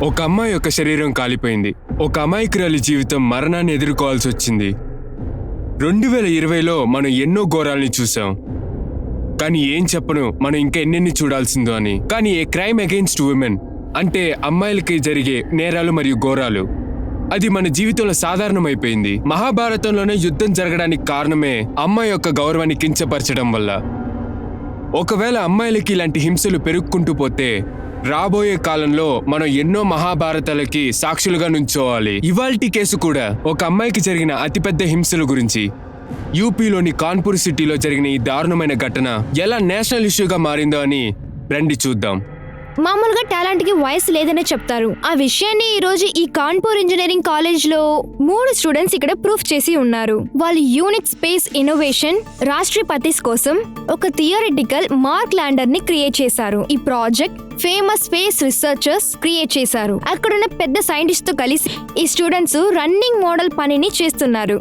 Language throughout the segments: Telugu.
ఒక అమ్మాయి యొక్క శరీరం కాలిపోయింది. ఒక అమాయకురాలి జీవితం మరణాన్ని ఎదుర్కోవాల్సి వచ్చింది. 2020లో మనం ఎన్నో ఘోరాల్ని చూసాం. కానీ ఏం చెప్పను, మనం ఇంకా ఎన్నెన్ని చూడాల్సిందో అని. కానీ ఏ క్రైమ్ అగెయిన్స్ట్ ఉమెన్ అంటే అమ్మాయిలకి జరిగే నేరాలు మరియు ఘోరాలు, అది మన జీవితంలో సాధారణమైపోయింది. మహాభారతంలోనే యుద్ధం జరగడానికి కారణమే అమ్మాయి యొక్క గౌరవాన్ని కించపరచడం వల్ల. ఒకవేళ అమ్మాయిలకి ఇలాంటి హింసలు పెరుగుకుంటూ పోతే రాబోయే కాలంలో మనం ఎన్నో మహాభారతాలకి సాక్షులుగా నుంచోవాలి. ఇవాల్టి కేసు కూడా ఒక అమ్మాయికి జరిగిన అతిపెద్ద హింసల గురించి. యూపీలోని కాన్పూర్ సిటీలో జరిగిన ఈ దారుణమైన ఘటన ఎలా నేషనల్ ఇష్యూగా మారిందో అని రండి చూద్దాం. మామూలుగా టాలెంట్ కి వయసు లేదనే చెప్తారు. ఆ విషయాన్ని ఈ రోజు ఈ కాన్పూర్ ఇంజనీరింగ్ కాలేజ్ లో 3 స్టూడెంట్స్ ఇక్కడ ప్రూఫ్ చేసి ఉన్నారు. వాళ్ళు యూనిక్ స్పేస్ ఇన్నోవేషన్ రాష్ట్రపతిస్ కోసం ఒక థియరిటికల్ మార్క్ ల్యాండర్ ని క్రియేట్ చేశారు. ఈ project famous space researchers create చేశారు. అక్కడున్న పెద్ద సైంటిస్ట్ తో కలిసి ఈ స్టూడెంట్స్ రన్నింగ్ మోడల్ పనిని చేస్తున్నారు.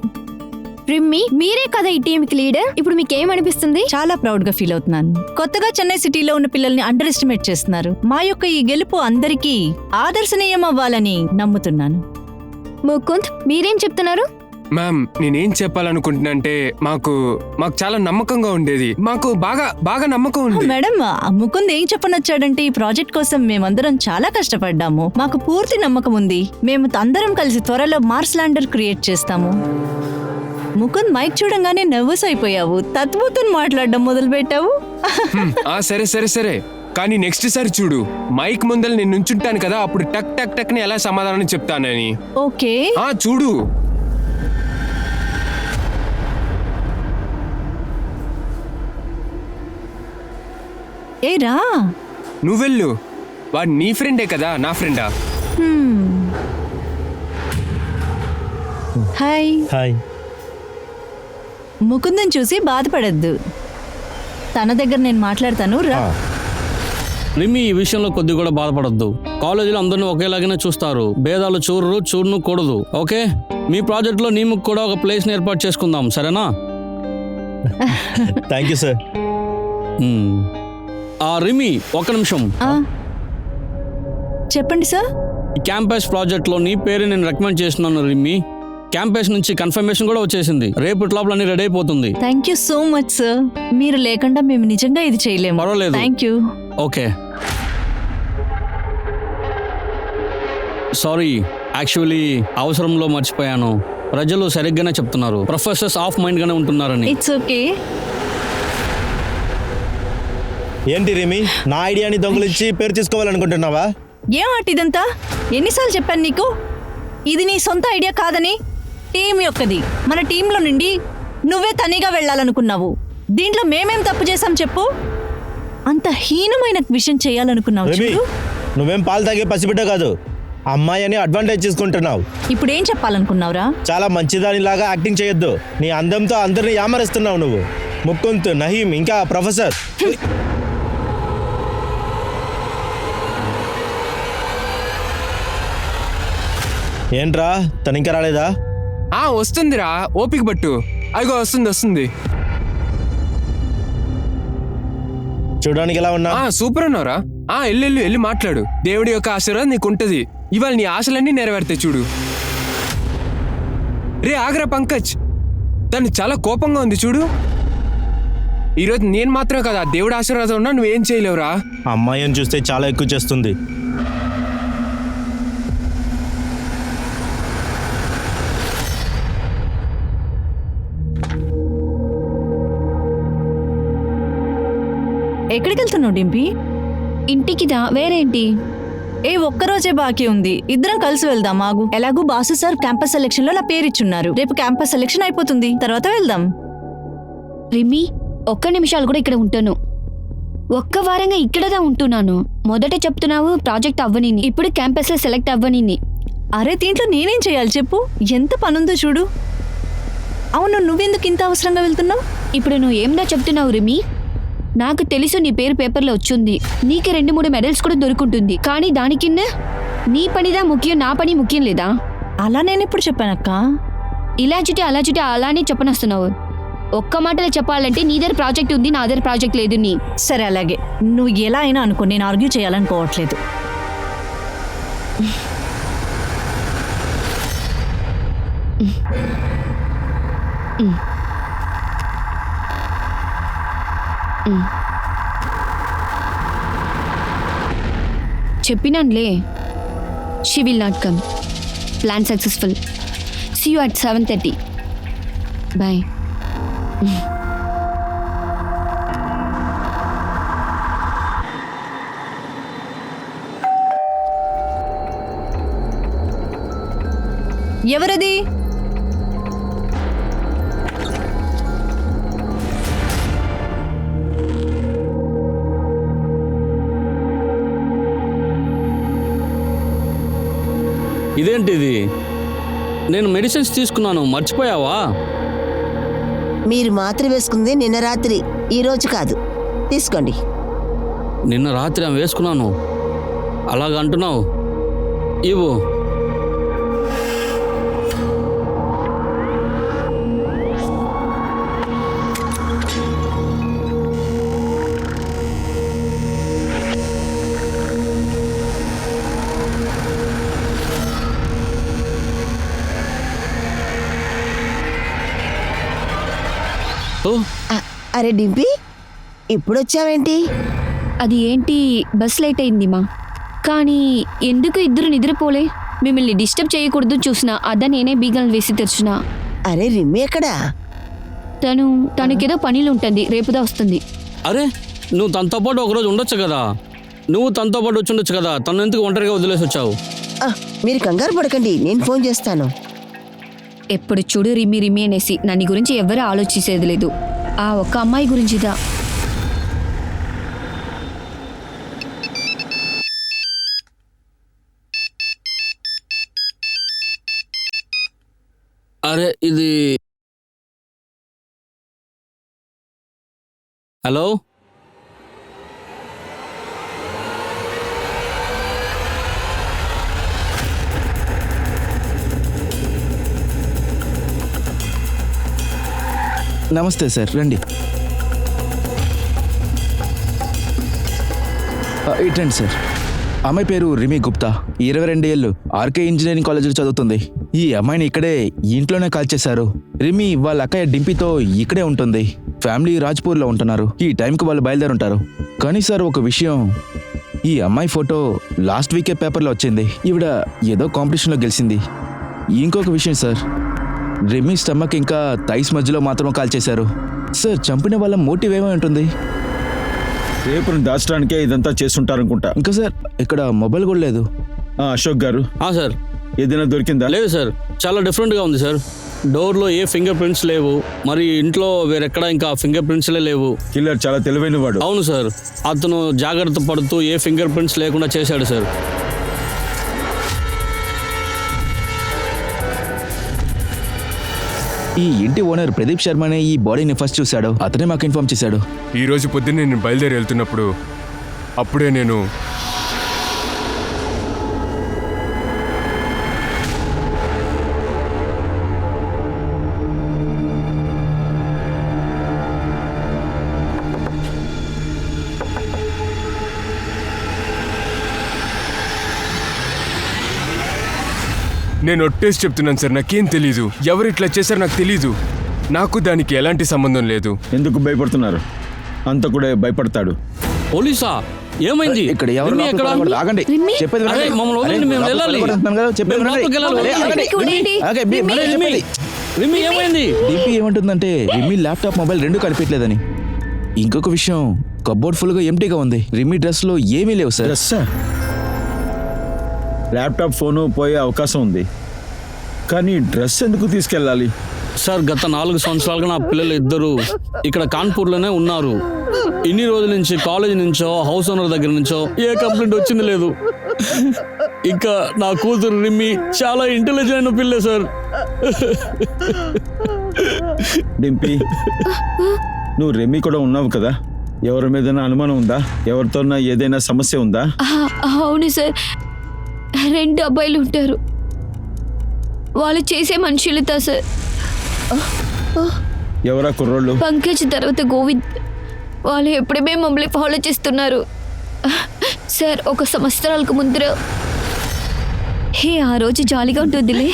రిమ్మి, మీరే కదా ఈ టీమ్ కి లీడర్. ఇప్పుడు మీకేమనిపిస్తుంది? చాలా ప్రౌడ్ గా ఫీల్ అవుతున్నాను. కొత్తగా చెన్నై సిటీలో ఉన్న పిల్లల్ని అండర్ ఎస్టిమేట్ చేస్తున్నారు. మా యొక్క ఈ గెలుపు అందరికీ ఆదర్శనీయం అవ్వాలని నమ్ముతున్నాను. ముకుంద్, మీరేం చెప్తున్నారు? మ్యామ్, నేనేం చెప్పాలనుకుంటున్నానంటే మాకు చాలా నమ్మకంగా ఉండేది. మాకు బాగా నమ్మకం ఉంది. మేడం, ముకుంద్ ఏం చెప్పనొచ్చాడంటే ఈ ప్రాజెక్ట్ కోసం మేమందరం చాలా కష్టపడ్డాము. మాకు పూర్తి నమ్మకం ఉంది. మేము అందరం కలిసి త్వరలో మార్స్ ల్యాండర్ క్రియేట్ చేస్తాము. ముకుంద్, మైక్ చూడంగానే నర్వస్ అయిపోయావు. తత్వతో మాట్లాడడం మొదలు పెట్టావు. సరే కానీ నెక్స్ట్ సారి చూడు, మైక్ ముందర నేను నుంచుంటాను కదా, అప్పుడు టక్ టక్ టక్ ని ఎలా సమాధానం చెప్తానని. ఓకే, చూడు. ఏరా, నువ్వెళ్ళు. వాడు నీ ఫ్రెండే కదా, నా ఫ్రెండా? హాయ్. హాయ్. ముకుందం చూసి బాధపడద్దు. తన దగ్గర నేను మాట్లాడతాను. రా. రిమ్మి, ఈ విషయంలో కొద్ది కూడా బాధపడద్దు. కాలేజీలో అందరినీ ఒకేలాగానే చూస్తారు. భేదాలు చూడను కూడదు. ఓకే, మీ ప్రాజెక్ట్లో నీకు కూడా ఒక ప్లేస్ని ఏర్పాటు చేసుకుందాం, సరేనా? Thank you sir. రిమ్మి, ఒక్క నిమిషం. చెప్పండి సార్. ఈ క్యాంపస్ ప్రాజెక్ట్లో నీ పేరు నేను రికమెండ్ చేస్తున్నాను రిమ్మి. క్యాంపస్ నుంచి కన్ఫర్మేషన్ కూడా వచ్చేసింది. రేపటి లోపల అన్ని రెడీ అయిపోతుంది. Thank you so much sir. మీరు లేకుండా మేము నిజంగా ఇది చేయలేము. పర్వాలేదు. Thank you. Okay. Sorry, actually అవసరంలో మర్చిపోయాను. ప్రజలు సరిగ్గానే చెప్తున్నారు, ప్రొఫెసర్స్ ఆఫ్ మైండ్ గానే ఉంటున్నారని. It's okay. ఏంటి రిమి, నా ఐడియాని దొంగలించి పేరు తీసుకోవాలనుకుంటున్నావా? ఏం ఆట ఇదంతా? ఎన్నిసార్లు చెప్పాను నీకు ఇది నీ సొంత ఐడియా కాదని? టీం యొక్కది. మన టీంలో నుండి నువ్వే తనిగా వెళ్ళాలనుకున్నావు. దీంట్లో మేమేం తప్పు చేశాం చెప్పు? అంత హీనమైన విషయం చేయాలనుకున్నావు. నువ్వేం పాలు తాగే పసిబిడ్డ కాదు, అమ్మాయి అని అడ్వాంటేజ్ తీసుకుంటున్నావు. ఇప్పుడు ఏం చెప్పాలనుకున్నావురా? చాలా మంచిదానిలాగా యాక్టింగ్ చేయొద్దు. నీ అందంతో అందరినీ యామరిస్తున్నావు నువ్వు. ముకుంద్, నహీం, ఇంకా ప్రొఫెసర్. ఏంట్రా, తను ఇంకా రాలేదా? వస్తుందిరా, ఓపిక పట్టు. అయ్యో వస్తుంది. చూడడానికి ఎలా ఉన్నా? సూపర్ ఉన్నారా? వెళ్ళి మాట్లాడు. దేవుడి యొక్క ఆశీర్వాదం నీకుంటది. ఇవాళ నీ ఆశలన్నీ నెరవేరుతాయి చూడు. రే ఆగ్రా పంకజ్, తను చాలా కోపంగా ఉంది చూడు. ఈరోజు నేను మాత్రమే కదా దేవుడి ఆశీర్వాదం ఉన్నా, నువ్వేం చేయలేవురా. అమ్మాయిని చూస్తే చాలా ఎక్కువ చేస్తుంది. ఎక్కడికి వెళ్తున్నావు డింపి? ఇంటికిదా, వేరేంటి? ఒక్కరోజే బాకీ ఉంది. ఇద్దరం కలిసి వెళ్దాం. ఆగు. ఎలాగూ బాసు సార్ క్యాంపస్ సెలెక్షన్ లో నా పేరు ఇచ్చున్నారు. రేపు క్యాంపస్ సెలెక్షన్ అయిపోతుంది, తర్వాత వెళ్దాం. రిమ్మి, ఒక్క నిమిషాలు కూడా ఇక్కడ ఉంటాను. ఒక్క వారంగా ఇక్కడదా ఉంటున్నాను. మొదట చెప్తున్నావు ప్రాజెక్ట్ అవ్వని, ఇప్పుడు క్యాంపస్ లో సెలెక్ట్ అవ్వని. అరే, దీంట్లో నేనేం చేయాలి చెప్పు? ఎంత పనుందో చూడు. అవును, నువ్వెందుకు ఇంత అవసరంగా వెళ్తున్నావు? ఇప్పుడు నువ్వు ఏందా చెప్తున్నావు రిమ్మి? నాకు తెలుసు నీ పేరు పేపర్లో వచ్చింది, నీకు 2-3 మెడల్స్ కూడా దొరుకుంటుంది. కానీ దానికి నీ పనిదా ముఖ్యం, నా పని ముఖ్యం లేదా? అలా నేను ఎప్పుడు చెప్పానక్క? ఇలా చుట్టి అలానే చెప్పనొస్తున్నావు. ఒక్క మాటలో చెప్పాలంటే నీ దగ్గర ప్రాజెక్ట్ ఉంది, నా దగ్గర ప్రాజెక్ట్ లేదు. సరే, అలాగే. నువ్వు ఎలా అయినా అనుకో, నేను ఆర్గ్యూ చేయాలనుకోవట్లేదు. చెప్పినానులే, she will not come. Plan successful. See you at 7:30. Bye. ఎవరది? ఇదేంటిది? నేను మెడిసిన్స్ తీసుకున్నాను, మర్చిపోయావా? మీరు మాత్ర వేసుకుంది నిన్న రాత్రి, ఈ రోజు కాదు. తీసుకోండి. నిన్న రాత్రి ఆమె వేసుకున్నాను. అలాగ అంటున్నావు. ఇవ్వు. ఓ, అరే డింపి, ఇప్పుడు వచ్చావేంటి? అది ఏంటి, బస్ లేట్ అయింది మా. కానీ ఎందుకు ఇద్దరు నిద్రపోలే? మిమ్మల్ని డిస్టర్బ్ చేయకూడదు చూసినా, అదా నేనే బీగలు వేసి తెరిచిన. అరే రిమ్మి ఎక్కడా? తనకేదో పనిలో ఉంటుంది, రేపుదా వస్తుంది. అరే నువ్వు తనతో పాటు ఒకరోజు ఉండొచ్చు కదా. నువ్వు తనతో పాటు వచ్చి ఉండొచ్చు కదా. తను ఎందుకు ఒంటరిగా వదిలేసి వచ్చావు? మీరు కంగారు పడకండి, నేను ఫోన్ చేస్తాను. ఎప్పుడు చూడు రిమ్మి రిమ్మి అనేసి నన్ను గురించి ఎవరు ఆలోచించేది లేదు. ఆ ఒక్క అమ్మాయి గురించిదా. అరే ఇది హలో, నమస్తే సార్, రండి. ఇటండి సార్. అమ్మాయి పేరు రిమి గుప్తా, 22 ఏళ్ళు, ఆర్కే ఇంజనీరింగ్ కాలేజీలో చదువుతుంది. ఈ అమ్మాయిని ఇక్కడే ఇంట్లోనే కాల్ చేశారు. రిమి వాళ్ళ అక్కయ్య డింపితో ఇక్కడే ఉంటుంది. ఫ్యామిలీ రాజ్పూర్లో ఉంటున్నారు. ఈ టైంకి వాళ్ళు బయలుదేరుంటారు. కానీ సార్ ఒక విషయం, ఈ అమ్మాయి ఫోటో లాస్ట్ వీకే పేపర్లో వచ్చింది. ఈవిడ ఏదో కాంపిటీషన్లో గెలిచింది. ఇంకొక విషయం సార్, రిమి స్టమక్ ఇంకా థైస్ మధ్యలో మాత్రం కాల్ చేశారు. సార్ చంపిన వాళ్ళ మోటివ్ ఏమై ఉంటుంది? రేపుని దాచడానికే ఇదంతా చేస్తుంటారనుకుంటా. ఇంకా సార్ ఇక్కడ మొబైల్ కూడా లేదు. అశోక్ గారు, సార్ ఏదైనా దొరికిందా? లేదు సార్, చాలా డిఫరెంట్గా ఉంది సార్. డోర్లో ఏ ఫింగర్ ప్రింట్స్ లేవు, మరి ఇంట్లో వేరెక్కడా ఇంకా ఫింగర్ ప్రింట్స్లే లేవు. కిల్లర్ చాలా తెలివైన వాడు. అవును సార్, అతను జాగ్రత్త పడుతూ ఏ ఫింగర్ ప్రింట్స్ లేకుండా చేశాడు సార్. ఈ ఇంటి ఓనర్ ప్రదీప్ శర్మనే ఈ బాడీని ఫస్ట్ చూశాడు. అతనే మాకు ఇన్ఫార్మ్ చేశాడు. ఈ రోజు పొద్దున్నే నేను బయలుదేరి వెళ్తున్నప్పుడు అప్పుడే నేను ఒట్టేసి చెప్తున్నాను సార్, నాకేం తెలీదు. ఎవరు ఇట్లా చేశారో నాకు తెలీదు. నాకు దానికి ఎలాంటి సంబంధం లేదు. ఎందుకు భయపడుతున్నారు? అంత కూడా భయపడతాడు. పోలీసా? ఏమైంది? ఇక్కడ ఎవరు రిమి లోపలికి ఎక్కడ? రాకూడదు. ఆగండి. రిమి? చెప్పేది అరే, వినండి. మమ్మల్ని వదిలేండి, మేము లోపలికి వెళ్ళాలి. రాకూడదు అంటున్నాను కదా, చెప్పేది మేము వినండి. లోపలికి వెళ్ళాలి. అరే, ఆగండి. రిమి, ఆగే, అరే, చెప్పేది. రిమి ఏమైంది? డిపి ఏమంటుందంటే రిమి ల్యాప్టాప్ మొబైల్ రెండు కనిపించలేదని. ఇంకొక విషయం, కబోర్డ్ ఫుల్గా ఎంటీగా ఉంది. రిమి డ్రెస్లో ఏమీ లేవు సార్. డ్రెస్, ల్యాప్టాప్, ఫోను పోయే అవకాశం ఉంది. కానీ డ్రెస్ ఎందుకు తీసుకెళ్ళాలి? సార్ గత 4 సంవత్సరాలుగా నా పిల్లలు ఇద్దరు ఇక్కడ కాన్పూర్లోనే ఉన్నారు. ఇన్ని రోజుల నుంచి కాలేజ్ నుంచో హౌస్ ఓనర్ దగ్గర నుంచో ఏ కంప్లైంట్ వచ్చింది లేదు. ఇంకా నా కూతురు రిమ్మి చాలా ఇంటెలిజెంట్ అయిన పిల్లే సార్. డింపి, నువ్వు రెమ్మి కూడా ఉన్నావు కదా, ఎవరి మీద అనుమానం ఉందా? ఎవరితోన్నా ఏదైనా సమస్య ఉందా? అవును సార్, 2 అబ్బాయిలు ఉంటారు. వాళ్ళు చేసే మనుషులతో సార్. ఎవరా కుర్రోళ్ళు? పంకజ్ తర్వాత గోవింద్. వాళ్ళు ఎప్పుడమే మమ్మల్ని ఫాలో చేస్తున్నారు సార్. 1 సంవత్సరాలకు ముందర హే ఆ రోజు జాలీగా ఉంటుందిలే.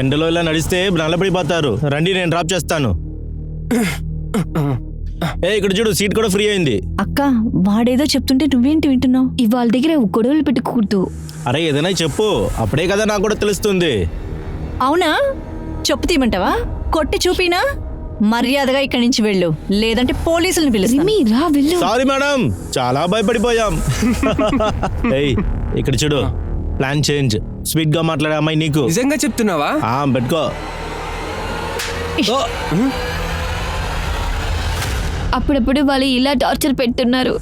ఎండలో ఇలా నడిస్తే నల్లబడిపోతారు. రండి, నేను డ్రాప్ చేస్తాను. ఇక్కడ చూడు, సీట్ కూడా ఫ్రీ అయింది. అక్క వాడేదో చెప్తుంటే నువ్వేంటి వింటున్నావు? ఇవాళ దగ్గర గొడవలు పెట్టుకోకూడదు. అరే ఏదైనా చెప్పు, అప్పుడే కదా నాకు కూడా తెలుస్తుంది. అవునా, చెప్పు తీయమంటావా? కొట్టి చూపినా? మర్యాదగా ఇక్కడి నుంచి వెళ్ళు, లేదంటే పోలీసులను పిలుస్తాను. రిమి రా వెళ్ళు. సారీ మేడం, చాలా భయపడిపోయాం. ఏయ్ ఇక్కడ చూడు, ప్లాన్ చేంజ్. స్వీట్ గా మాట్లాడే అమ్మాయి నీకు. నిజంగా చెప్తున్నావా? పెట్టుకో. అప్పుడప్పుడు వాళ్ళు ఇలా టార్చర్ పెడుతున్నారు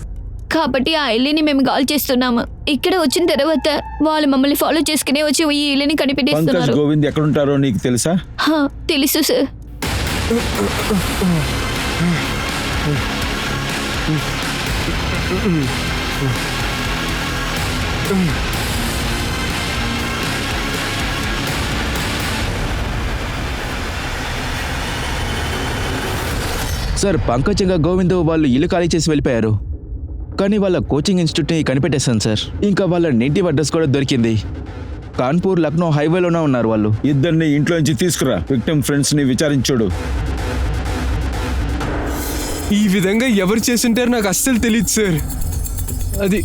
కాబట్టి ఆ ఇల్లుని మేము కాల్ చేస్తున్నాము. ఇక్కడ వచ్చిన తర్వాత వాళ్ళు మమ్మల్ని ఫాలో చేసుకునే వచ్చి ఈ ఇల్లుని పంకజ్ కనిపెట్టేస్తున్నారు. గోవింద్ ఎక్కడుంటారో నీకు తెలుసా? తెలుసు సార్. సార్ పంకజ్ ఇంకా గోవింద్ వాళ్ళు ఇల్లు ఖాళీ చేసి వెళ్ళిపోయారు. కానీ వాళ్ళ కోచింగ్ ఇన్స్టిట్యూట్ని కనిపెట్టేశాను సార్. ఇంకా వాళ్ళ నేటివ్ అడ్రస్ కూడా దొరికింది. కాన్పూర్ లక్నో హైవేలోనే ఉన్నారు వాళ్ళు. ఇద్దరిని ఇంట్లో నుంచి తీసుకురా, విక్టిమ్ ఫ్రెండ్స్ ని విచారించుడు. ఈ విధంగా ఎవరు చేస్తుంటారో నాకు అస్సలు తెలియదు సార్. అది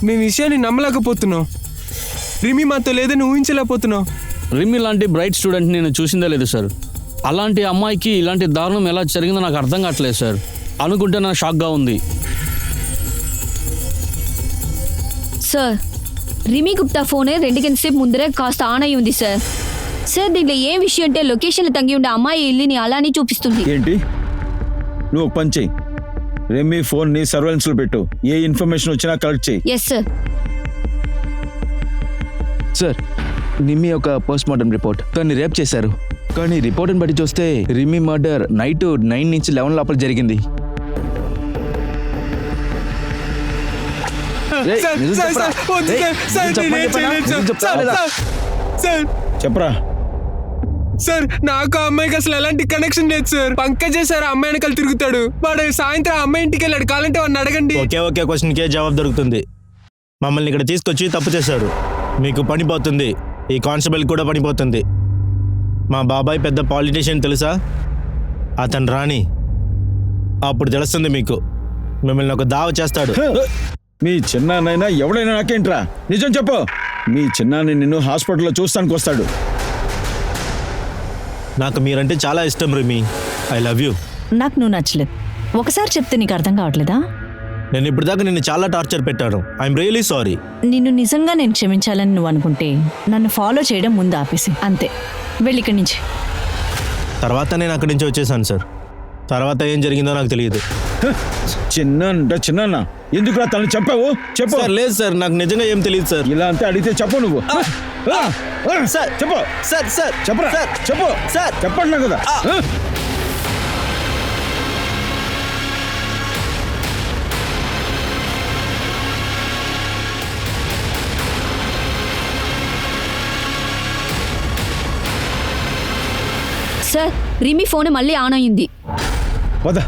మేము విషయాన్ని నమ్మలేకపోతున్నాం. రిమి మాతో లేదని ఊహించలేకపోతున్నాం. రిమి లాంటి బ్రైట్ స్టూడెంట్ నేను చూసిందే లేదు సార్. అలాంటి అమ్మాయికి ఇలాంటి దారుణం ఎలా జరిగిందో నాకు అర్థం కావట్లేదు సార్. అనుకుంటే నాకు షాక్గా ఉంది. సార్ రిమి గుప్తా ఫోన్ 2 గంటల సేపు ముందరే కాస్త ఆన్ అయి ఉంది సార్. సార్ దీంట్లో ఏం విషయం అంటే లొకేషన్లో తగ్గి ఉండే అమ్మాయి ఇల్లుని అలానే చూపిస్తుంది. ఏంటి? నువ్వు పని చెయ్యి, రెమ్మీ ఫోన్ ని సర్వేలెన్స్ లో పెట్టు. ఏ ఇన్ఫర్మేషన్ వచ్చినా కలెక్ట్ చెయ్యి. Yes sir. సార్ నిమ్మి ఒక పోస్ట్ మార్టం రిపోర్ట్. తన్ని రేప్ చేశారు. కానీ రిపోర్ట్ని బట్టి చూస్తే రిమ్మి మర్డర్ నైట్ 9 నుంచి 11 లోపల జరిగింది. చెప్పరా? సార్ నాకు ఆ అమ్మాయికి అసలు ఎలాంటి కనెక్షన్ లేదు సార్. పంకజ్ సార్ అమ్మాయి వెనకాల తిరుగుతాడు. వాడు సాయంత్రం అమ్మాయి ఇంటికి వెళ్ళాడు. కావాలంటే వాడిని అడగండి. ఒకే క్వశ్చన్కే జవాబు దొరుకుతుంది. మమ్మల్ని ఇక్కడ తీసుకొచ్చి తప్పు చేశారు. మీకు పనిపోతుంది, ఈ కానిస్టేబుల్ కూడా పనిపోతుంది. మా బాబాయ్ పెద్ద పాలిటీషియన్ తెలుసా? అతను రాని అప్పుడు తెలుస్తుంది మీకు. మిమ్మల్ని ఒక దావ చేస్తాడు. మీ చిన్నాన్నైనా ఎవడైనా నాకేంట్రా? నిజం చెప్పు. మీ చిన్నాన్ని నిన్ను హాస్పిటల్లో చూస్తానికి వస్తాడు. నాకు మీరంటే చాలా ఇష్టం రిమి. I love you. నాకు నువ్వు నచ్చలేదు. ఒకసారి చెప్తే నీకు అర్థం కావట్లేదా? నేను ఇప్పుడు దాకా నిన్ను చాలా టార్చర్ పెట్టాను. I'm really sorry. నిన్ను నిజంగా నేను క్షమించాలని నువ్వు అనుకుంటే నన్ను ఫాలో చేయడం ముందు ఆపేసి అంతే. వెళ్ళి ఇక్కడి నుంచి. తర్వాత నేను అక్కడి నుంచి వచ్చేసాను సార్. తర్వాత ఏం జరిగిందో నాకు తెలియదు. చిన్న ఎందుకురా తను చెప్పావు? చెప్పు. సార్ లేదు సార్, నాకు నిజంగా ఏం తెలియదు సార్. ఇలా అంతే అడిగితే చెప్పు నువ్వు. సార్ చెప్పు. సార్ చెప్పరా? చెప్పు. చెప్పండి కదా. సార్ రిమి ఫోన్ మళ్ళీ ఆన్ అయింది. వద.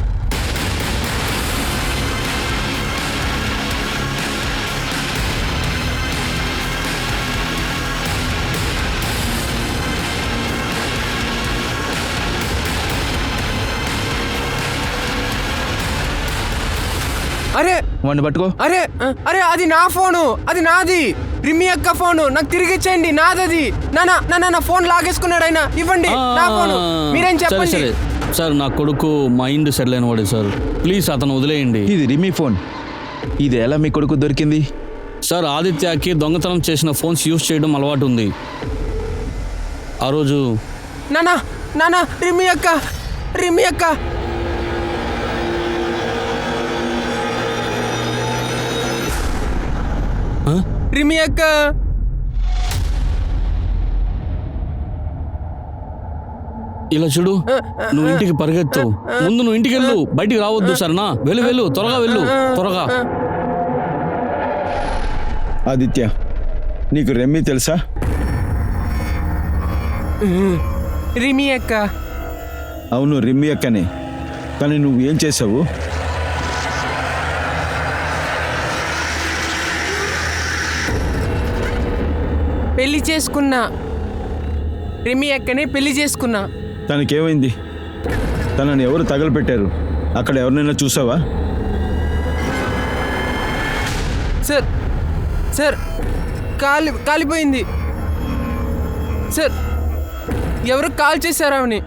అరే వాడిని పట్టుకో. అరే అది నా ఫోను, అది నాది. రిమి అక్క ఫోను నాకు తిరిగి ఇచ్చేయండి. నాదది. నా ఫోన్ లాగేసుకున్నాడు ఆయన. ఇవ్వండి నా ఫోను. మీరేం చెప్పండి. సరే సార్, నా కొడుకు మైండ్ సెటిల్ అయిన వాడే సార్. ప్లీజ్ అతను వదిలేయండి. ఇది రిమి ఫోన్. ఇది ఎలా మీ కొడుకు దొరికింది? సార్ ఆదిత్యకి దొంగతనం చేసిన ఫోన్స్ యూజ్ చేయడం అలవాటు ఉంది. ఆ రోజు నానా రిమి అక్క రిమి అక్క ఇలా చూడు, నువ్వు ఇంటికి పరిగెత్తు. ముందు నువ్వు ఇంటికి వెళ్ళు, బయటికి రావద్దు సరేనా? వెళ్ళు త్వరగా వెళ్ళు, త్వరగా. ఆదిత్య, నీకు రెమ్మీ తెలుసా? రిమి అక్క. అవును, రిమ్మీ అక్కనే. కానీ నువ్వు ఏం చేసావు? పెళ్లి చేసుకున్నా. రిమి అక్కనే పెళ్లి చేసుకున్నా. తనకేమైంది? తనని ఎవరు తగలపెట్టారు? అక్కడ ఎవరినైనా చూసావా? సార్ సార్ కాలిపోయింది సార్. ఎవరు కాల్ చేశారు ఆమెని?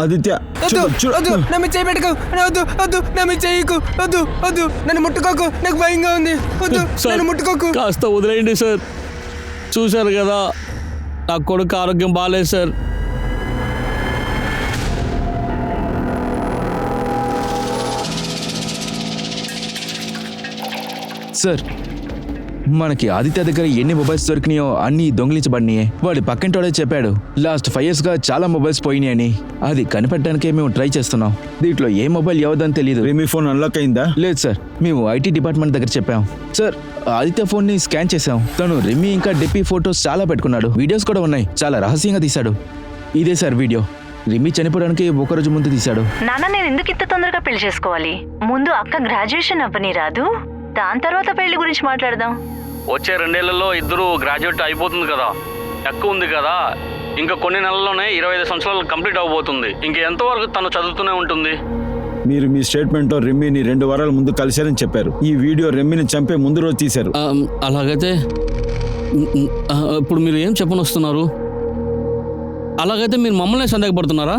ఆదిత్య వద్దు వద్దు, నన్ను చేయి పెట్టుకో. వద్దు వద్దు, నన్ను చేయకు. వద్దు వద్దు, నన్ను ముట్టుకోకు, నాకు భయంగా ఉంది. వద్దు, సార్, నన్ను ముట్టుకోకు. కాస్త వదిలేయండి సార్. చూశారు కదా, నా కొడుకు ఆరోగ్యం బాగాలేదు సార్. సార్, మనకి ఆదిత్య దగ్గర ఎన్ని మొబైల్స్ దొరికినాయో అన్ని దొంగిలించబడినాయే. వాడి పక్కింటోడే చెప్పాడు లాస్ట్ 5 years గా చాలా మొబైల్స్ పోయినాయని. అది కనిపెట్టడానికే మేము ట్రై చేస్తున్నాం. దీంట్లో ఏ మొబైల్ ఎవరిదని తెలియదు. రిమి ఫోన్ అన్లాక్ అయిందా? లేదు సార్, మేము ఐటీ డిపార్ట్మెంట్ దగ్గర చెప్పాం. సార్, ఆదిత్య ఫోన్ ని స్కాన్ చేసాం. తను రిమి ఇంకా డిప్పి ఫోటోస్ చాలా పెట్టుకున్నాడు. వీడియోస్ కూడా ఉన్నాయి. చాలా రహస్యంగా తీశాడు. ఇదే సార్ వీడియో. రిమి చనిపోవడానికి ఒక రోజు ముందు తీశాడు. నాన్న, నేను ఎందుకు ఇంత తొందరగా పెళ్లి చేసుకోవాలి? ముందు అక్క గ్రాడ్యుయేషన్ అవ్వని రాదు, దాని తర్వాత పెళ్లి గురించి మాట్లాడదాం. వచ్చే 2 ఏళ్లలో ఇద్దరు గ్రాడ్యుయేట్ అయిపోతుంది కదా, ఎక్కువ ఉంది కదా. ఇంకా కొన్ని నెలల్లోనే 25 సంవత్సరాలు కంప్లీట్ అవబోతుంది. ఇంక ఎంతవరకు తను చదువుతూనే ఉంటుంది. మీరు మీ స్టేట్మెంట్లో రెమ్మిని 2 వారాల ముందు కలిశారని చెప్పారు. ఈ వీడియో రెమ్మిని చంపే ముందు రోజు తీశారు. అలాగైతే ఇప్పుడు మీరు ఏం చెప్పనొస్తున్నారు? అలాగైతే మీరు మమ్మల్ని సందేహపడుతున్నారా?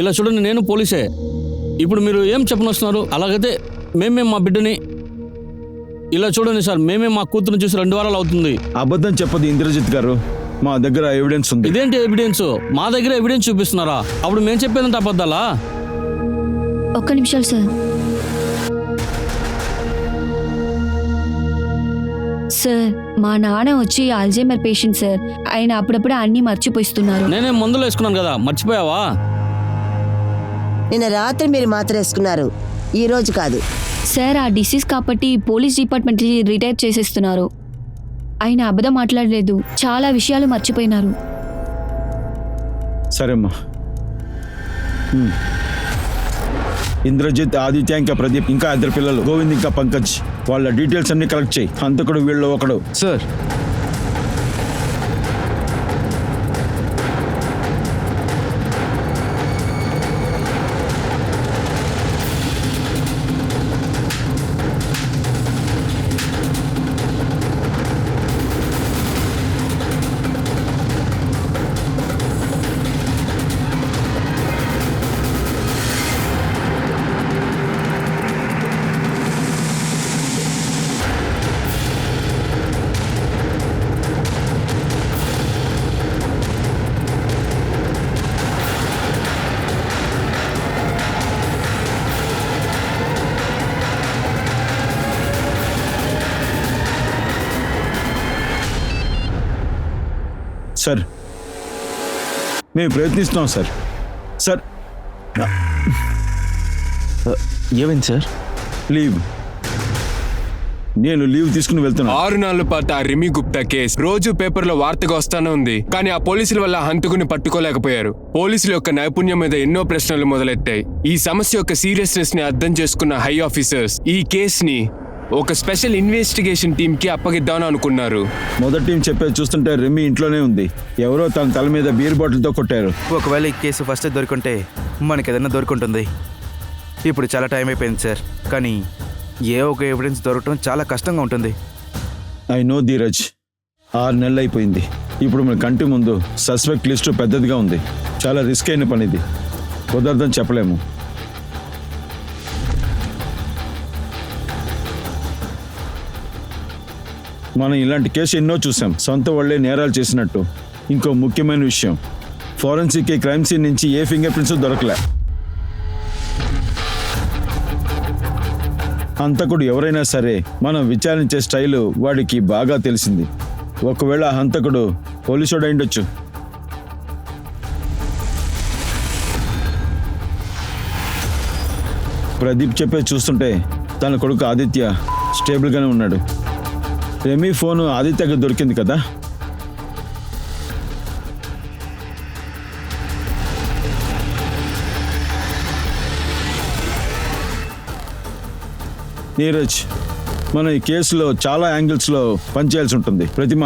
ఇలా చూడండి, నేను పోలీసే. ఇప్పుడు మీరు ఏం చెప్పనొస్తున్నారు? అలాగైతే మేమే మా బిడ్డని, ఇలా చూడండి సార్, మేమే మా కూతురుని చూసి 2 వారాలు అవుతుంది. అబద్ధం చెప్పదు ఇంద్రజిత్ గారు, మా దగ్గర ఎవిడెన్స్ ఉంది. ఇదేంటి ఎవిడెన్స్? మా దగ్గర ఎవిడెన్స్ చూపిస్తున్నారా? అప్పుడు మేము చెప్పేదంటే అబద్ధాలా? ఒక్క నిమిషాలు సార్. సార్, మా నాన్న వచ్చి అల్జైమర్ పేషెంట్ సార్. ఆయన అప్పుడప్పుడు అన్నీ మర్చిపోయిస్తున్నారు. నేనే మందులు వేసుకున్నాను కదా, మర్చిపోయావా? నిన్న రాత్రి మీరు మాత్ర వేసుకున్నారు, ఈ రోజు కాదు. సార్, ఆ డిసీజ్ కాబట్టి పోలీస్ డిపార్ట్మెంట్ రిటైర్ చేసేస్తున్నారు. ఆయన అబద్ధం మాట్లాడలేదు, చాలా విషయాలు మర్చిపోయినారు. సరేమ్మా. ఇంద్రజిత్, ఆదిత్య ఇంకా ప్రదీప్, ఇంకా 2 పిల్లలు గోవింద్ ఇంకా పంకజ్, వాళ్ళ డీటెయిల్స్ అన్ని కలెక్ట్ చేయి. హంతకుడు వీళ్ళు ఒకడు. సార్, సార్, మేము ప్రయత్నిస్తున్నాం సార్. సార్, ఏమైంది సార్? లీవ్. నేను లీవ్ తీసుకుని వెళ్తున్నా. 6 నెలల పాటు ఆ రిమి గుప్తా కేసు రోజు పేపర్లో వార్తగా వస్తానే ఉంది. కానీ ఆ పోలీసుల వల్ల హంతకుని పట్టుకోలేకపోయారు. పోలీసుల యొక్క నైపుణ్యం మీద ఎన్నో ప్రశ్నలు మొదలెట్టాయి. ఈ సమస్య యొక్క సీరియస్నెస్ ని అర్థం చేసుకున్న హై ఆఫీసర్స్ ఈ కేసుని ఒక స్పెషల్ ఇన్వెస్టిగేషన్ టీమ్ కి అప్పగిద్దామని అనుకున్నారు. మొదటి టీం చెప్పేది చూస్తుంటే రెమ్మి ఇంట్లోనే ఉంది. ఎవరో తన తల మీద బీర్ బాటిల్తో కొట్టారు. ఒకవేళ ఈ కేసు ఫస్ట్ దొరికింటే మనకి ఏదైనా దొరికింటుంది. ఇప్పుడు చాలా టైం అయిపోయింది సార్, కానీ ఏ ఒక ఎవిడెన్స్ దొరకడం చాలా కష్టంగా ఉంటుంది. ఐ నో ధీరజ్, 6 నెలలు అయిపోయింది. ఇప్పుడు మన కంటి ముందు సస్పెక్ట్ లిస్టు పెద్దదిగా ఉంది. చాలా రిస్క్ అయిన పని ఇది, కుదరదని చెప్పలేము. మనం ఇలాంటి కేసు ఎన్నో చూసాం, సొంత వాళ్ళే నేరాలు చేసినట్టు. ఇంకో ముఖ్యమైన విషయం, ఫోరెన్సిక్ క్రైమ్ సీన్ నుంచి ఏ ఫింగర్ ప్రింట్స్ దొరకలే. హంతకుడు ఎవరైనా సరే మనం విచారించే స్టైలు వాడికి బాగా తెలిసింది. ఒకవేళ హంతకుడు పోలీసుడు అయిండొచ్చు. ప్రదీప్ చెప్పే చూస్తుంటే తన కొడుకు ఆదిత్య స్టేబుల్గానే ఉన్నాడు. రెమీ ఫోను ఆదిత్యకి దొరికింది కదా. నీరజ్, మనం ఈ కేసులో చాలా యాంగిల్స్లో పనిచేయాల్సి ఉంటుంది. ప్రతిమ,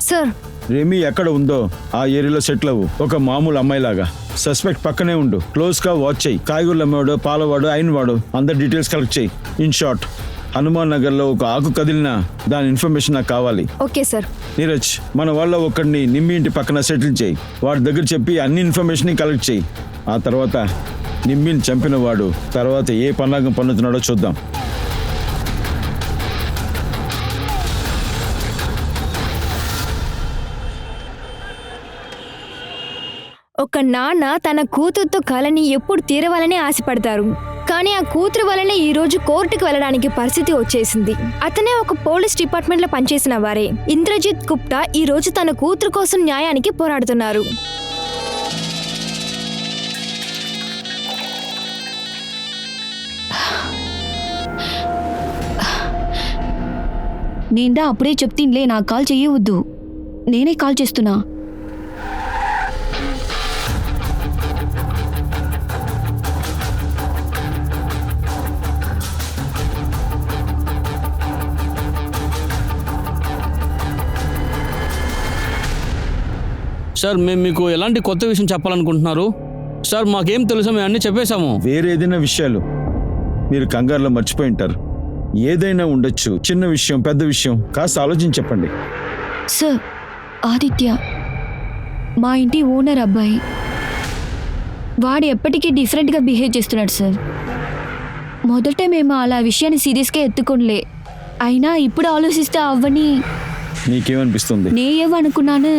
సార్, రెమీ ఎక్కడ ఉందో ఆ ఏరియాలో సెటిల్ అవ్వు. ఒక మామూలు అమ్మాయిలాగా సస్పెక్ట్ పక్కనే ఉండు. క్లోజ్గా వాచ్ చేయి. కాయగూరలు అమ్మేవాడు, పాలవాడు, అయినవాడు అందరి డీటెయిల్స్ కలెక్ట్ చేయి. ఇన్ షార్ట్, హనుమాన్ నగర్లో ఒక ఆకు కదిలినా దాని ఇన్ఫర్మేషన్ నాకు కావాలి. Okay sir. నీరజ్, మన వాళ్ళ ఒకడిని నిమ్మి ఇంటి పక్కన సెటిల్ చేయి. వాడి దగ్గర చెప్పి అన్ని ఇన్ఫర్మేషన్ కలెక్ట్ చేయి. ఆ తర్వాత నిమ్మిని చంపిన వాడు తర్వాత ఏ పన్నాగం పన్నుతున్నాడో చూద్దాం. ఒక నాన్న తన కూతురుతో కలని ఎప్పుడు తీరవాలని ఆశపడతారు. కానీ ఆ కూతురు వల్లనే ఈ రోజు కోర్టుకు వెళ్ళడానికి పరిస్థితి వచ్చేసింది. అతనే ఒక పోలీస్ డిపార్ట్మెంట్ లో పనిచేసిన వారే. ఇంద్రజిత్ గుప్తా ఈ రోజు తన కూతురు కోసం న్యాయానికి పోరాడుతున్నారు. నేందా అప్పుడే చెప్తిన్లే, నాకు కాల్ చెయ్యవద్దు, నేనే కాల్ చేస్తున్నా. సార్, మేము మీకు ఎలాంటి కొత్త విషయం చెప్పాలనుకుంటున్నారు? సార్, మాకేం తెలుసో మేము అన్నీ చెప్పేశాము. వేరే ఏదైనా విషయాలు మీరు కంగారులో మర్చిపోయి ఉంటారు. ఏదైనా ఉండొచ్చు, చిన్న విషయం, పెద్ద విషయం, కాస్త ఆలోచించి చెప్పండి. సార్, ఆదిత్య మా ఇంటి ఓనర్ అబ్బాయి. వాడు ఎప్పటికీ డిఫరెంట్గా బిహేవ్ చేస్తున్నాడు సార్. మొదట మేము అలా విషయాన్ని సీరియస్గా ఎత్తుకోలే, అయినా ఇప్పుడు ఆలోచిస్తే అవ్వని. నీకేమనిపిస్తుంది? నేనేమనుకున్నాను,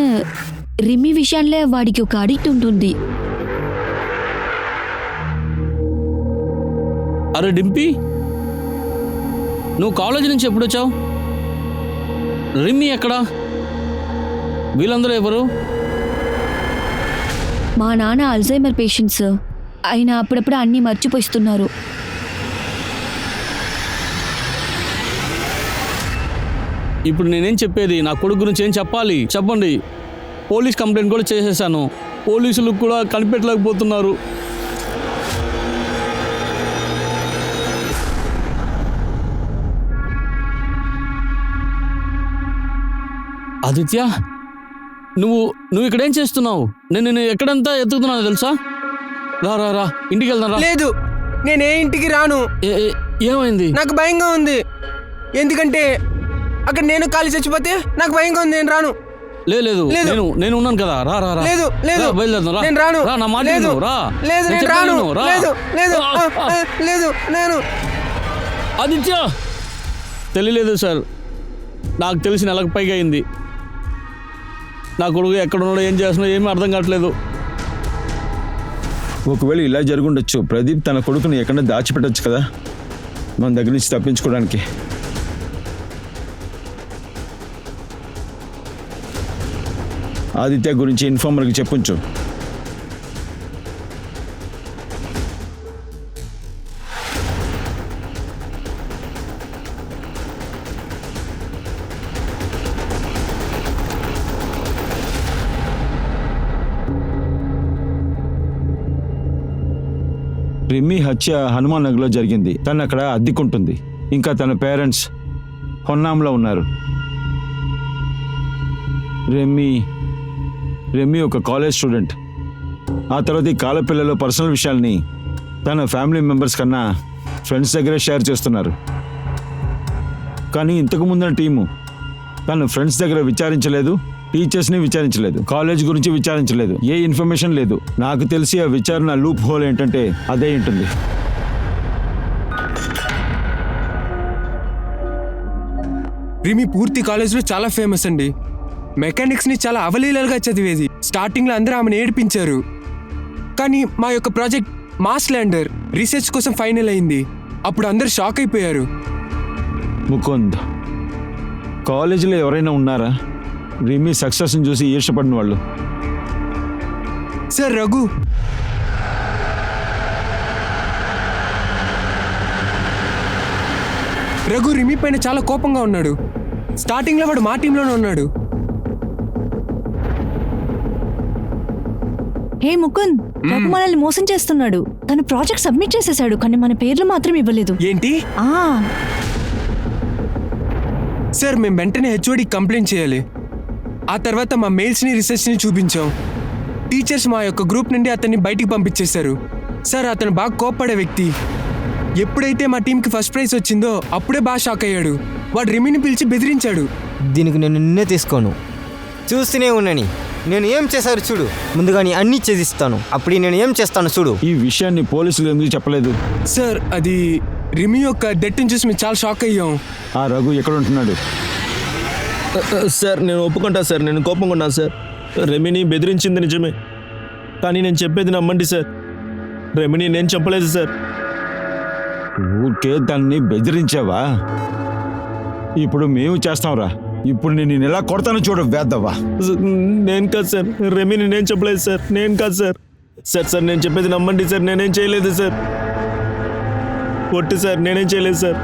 రిమి విషయంలో వాడికి ఒక అడిక్ట్ ఉంటుంది. అరే డింపీ, నువ్వు కాలేజీ నుంచి ఎప్పుడు వచ్చావు? రిమ్మి ఎక్కడా? వీళ్ళందరూ ఎవరు? మా నాన్న అల్జైమర్ పేషెంట్ సార్. ఆయన అప్పుడప్పుడు అన్నీ మర్చిపోయిస్తున్నారు. ఇప్పుడు నేనేం చెప్పేది? నా కొడుకు గురించి ఏం చెప్పాలి? చెప్పండి. పోలీస్ కంప్లైంట్ కూడా చేసేసాను. పోలీసులు కూడా కనిపెట్టలేకపోతున్నారు. ఆదిత్య, నువ్వు ఇక్కడ ఏం చేస్తున్నావు? నేను ఎక్కడంతా ఎత్తుకుతున్నాను తెలుసా? రా రా రా, ఇంటికి వెళ్దాం రా. లేదు, నేనే ఇంటికి రాను. ఏమైంది? నాకు భయంగా ఉంది. ఎందుకంటే అక్కడ నేను కాలి చచ్చిపోతే నాకు భయంగా ఉంది. నేను రాను. లేదు, నేను ఉన్నాను కదా. రా రా రా. లేదు లేదు, బయలుదేరదాం రా. నేను రాను. రా, నా మాట లేదు విను, రా. లేదు, నేను రాను. లేదు లేదు లేదు, నేను. ఆదిత్య, తెలియలేదు సార్. నాకు తెలిసి నెలకు పైగా అయింది. నా కొడుకు ఎక్కడున్నాడో, ఏం చేస్తున్నాడో ఏమీ అర్థం కావట్లేదు. ఒకవేళ ఇలా జరుగుండొచ్చు. ప్రదీప్ తన కొడుకుని ఎక్కడ దాచిపెట్టచ్చు కదా, మన దగ్గర నుంచి తప్పించుకోవడానికి. ఆదిత్య గురించి ఇన్ఫార్మర్కి చెప్పుంచు. రిమ్మి హత్య హనుమాన్ నగర్లో జరిగింది. తను అక్కడ అద్దెకుంటుంది. ఇంకా తన పేరెంట్స్ హొన్నాంలో ఉన్నారు. రెమ్మి ఒక కాలేజ్ స్టూడెంట్. ఆ తర్వాత ఈ కాలపిల్లలో పర్సనల్ విషయాల్ని తన ఫ్యామిలీ మెంబర్స్ కన్నా ఫ్రెండ్స్ దగ్గరే షేర్ చేస్తున్నారు. కానీ ఇంతకు ముందున టీము తన ఫ్రెండ్స్ దగ్గర విచారించలేదు, టీచర్స్ని విచారించలేదు, కాలేజ్ గురించి విచారించలేదు. ఏ ఇన్ఫర్మేషన్ లేదు. నాకు తెలిసి ఆ విచారణ లూప్ హోల్ ఏంటంటే అదే ఉంటుంది. రిమి పూర్తి కాలేజ్లో చాలా ఫేమస్ అండి. మెకానిక్స్ని చాలా అవలీలగా చదివేది. స్టార్టింగ్లో అందరూ ఆమెను ఏడిపించారు. కానీ మా యొక్క ప్రాజెక్ట్ మాస్ ల్యాండర్ రీసెర్చ్ కోసం ఫైనల్ అయింది. అప్పుడు అందరూ షాక్ అయిపోయారు. ముకుంద్, కాలేజీలో ఎవరైనా ఉన్నారా రిమి సక్సెస్ని చూసి ఈర్షపడిన వాళ్ళు? సార్, రఘు రిమి పైన చాలా కోపంగా ఉన్నాడు. స్టార్టింగ్లో వాడు మా టీంలోనే ఉన్నాడు. హే ముకుంద్, రఘు మనల్ని మోసం చేస్తున్నాడు. తను ప్రాజెక్ట్ సబ్మిట్ చేసేసాడు, కానీ మన పేర్లు మాత్రం ఇవ్వలేదు. ఏంటి? సార్ మేము వెంటనే హెచ్ఓడి కంప్లైంట్ చేయాలి. ఆ తర్వాత మా మెయిల్స్ని రీసెర్చ్ని చూపించాం. టీచర్స్ మా యొక్క గ్రూప్ నుండి అతన్ని బయటికి పంపించేశారు. సార్ అతను బాగా కోప్పడే వ్యక్తి. ఎప్పుడైతే మా టీంకి ఫస్ట్ ప్రైజ్ వచ్చిందో అప్పుడే బాగా షాక్ అయ్యాడు. వాడు రిమిని పిలిచి బెదిరించాడు. దీనికి నేను నిన్నే తీసుకోను, చూస్తూనే ఉన్నాని. నేను ఏం చేశారు చూడు, ముందుగా నీ అన్నీ చేసిస్తాను, అప్పుడు నేను ఏం చేస్తాను చూడు. ఈ విషయాన్ని పోలీసులు ఎందుకు చెప్పలేదు? సార్ అది రిమి యొక్క డెట్ని చూసి మేము చాలా షాక్ అయ్యాం. ఆ రఘు ఎక్కడ ఉంటున్నాడు? సార్ నేను ఒప్పుకుంటా సార్, నేను కోపంగా ఉన్నాను సార్. రెమిని బెదిరించింది నిజమే, కానీ నేను చెప్పేది నమ్మండి సార్, రెమిని నేను చెప్పలేదు సార్. ఊరికే దాన్ని బెదిరించావా? ఇప్పుడు మేము చేస్తాంరా. ఇప్పుడు నేను ఎలా కొడతానో చూడు వేద్దవ్వా. నేను కాదు సార్, రెమిని నేను చెప్పలేదు సార్, నేను కాదు సార్. సార్ నేను చెప్పేది నమ్మండి సార్, నేనేం చేయలేదు సార్. ఒట్టు సార్, నేనేం చేయలేదు సార్.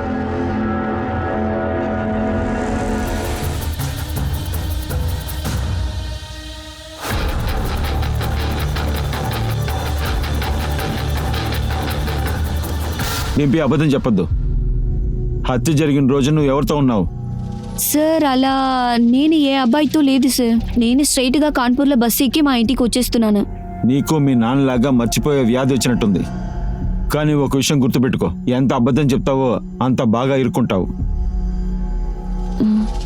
నింపి అబద్ధం చెప్పొద్దు. హత్య జరిగిన రోజు నువ్వు ఎవరితో ఉన్నావు? సార్ అలా నేను ఏ అబ్బాయితో లేదు సార్. నేను స్ట్రైట్గా కాన్పూర్లో బస్సు ఎక్కి మా ఇంటికి వచ్చేస్తున్నాను. నీకు మీ నాన్నలాగా మర్చిపోయే వ్యాధి వచ్చినట్టుంది. కానీ ఒక విషయం గుర్తుపెట్టుకో, ఎంత అబద్ధం చెప్తావో అంత బాగా ఇరుక్కుంటావు.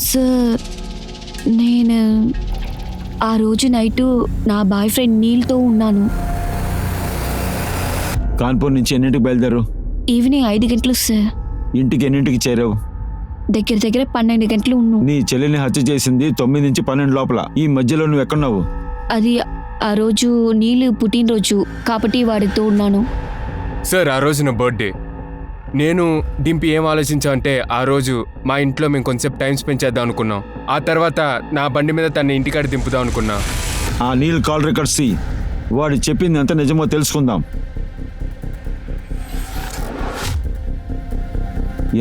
సార్ నేను ఆ రోజు నైటు నా బాయ్ ఫ్రెండ్ నీల్తో ఉన్నాను. కాన్పూర్ నుంచి ఎన్నింటికి బయలుదేరు? ఈవినింగ్ 5 గంటలు సార్. ఇంటికి ఎన్నింటికి చేరావు? దగ్గర 12 గంటలు ఉన్నాను. నీ చెల్లిని హత్య చేసింది 9 నుంచి 12 లోపల. ఈ మధ్యలో నువ్వు ఎక్కడున్నావు? అది ఆ రోజు నీళ్ళు పుట్టినరోజు కాబట్టి వాడితో ఉన్నాను. సార్ ఆ రోజు నా బర్త్డే. నేను డింపి ఏం ఆలోచించా అంటే ఆ రోజు మా ఇంట్లో మేము కొంచెంసేపు టైం స్పెండ్ చేద్దాం అనుకున్నాం. ఆ తర్వాత నా బండి మీద తన ఇంటికాడ దింపుదాం అనుకున్నా. ఆ నీల్ కాల్ రికార్డ్స్ వాడు చెప్పింది ఎంత నిజమో తెలుసుకుందాం.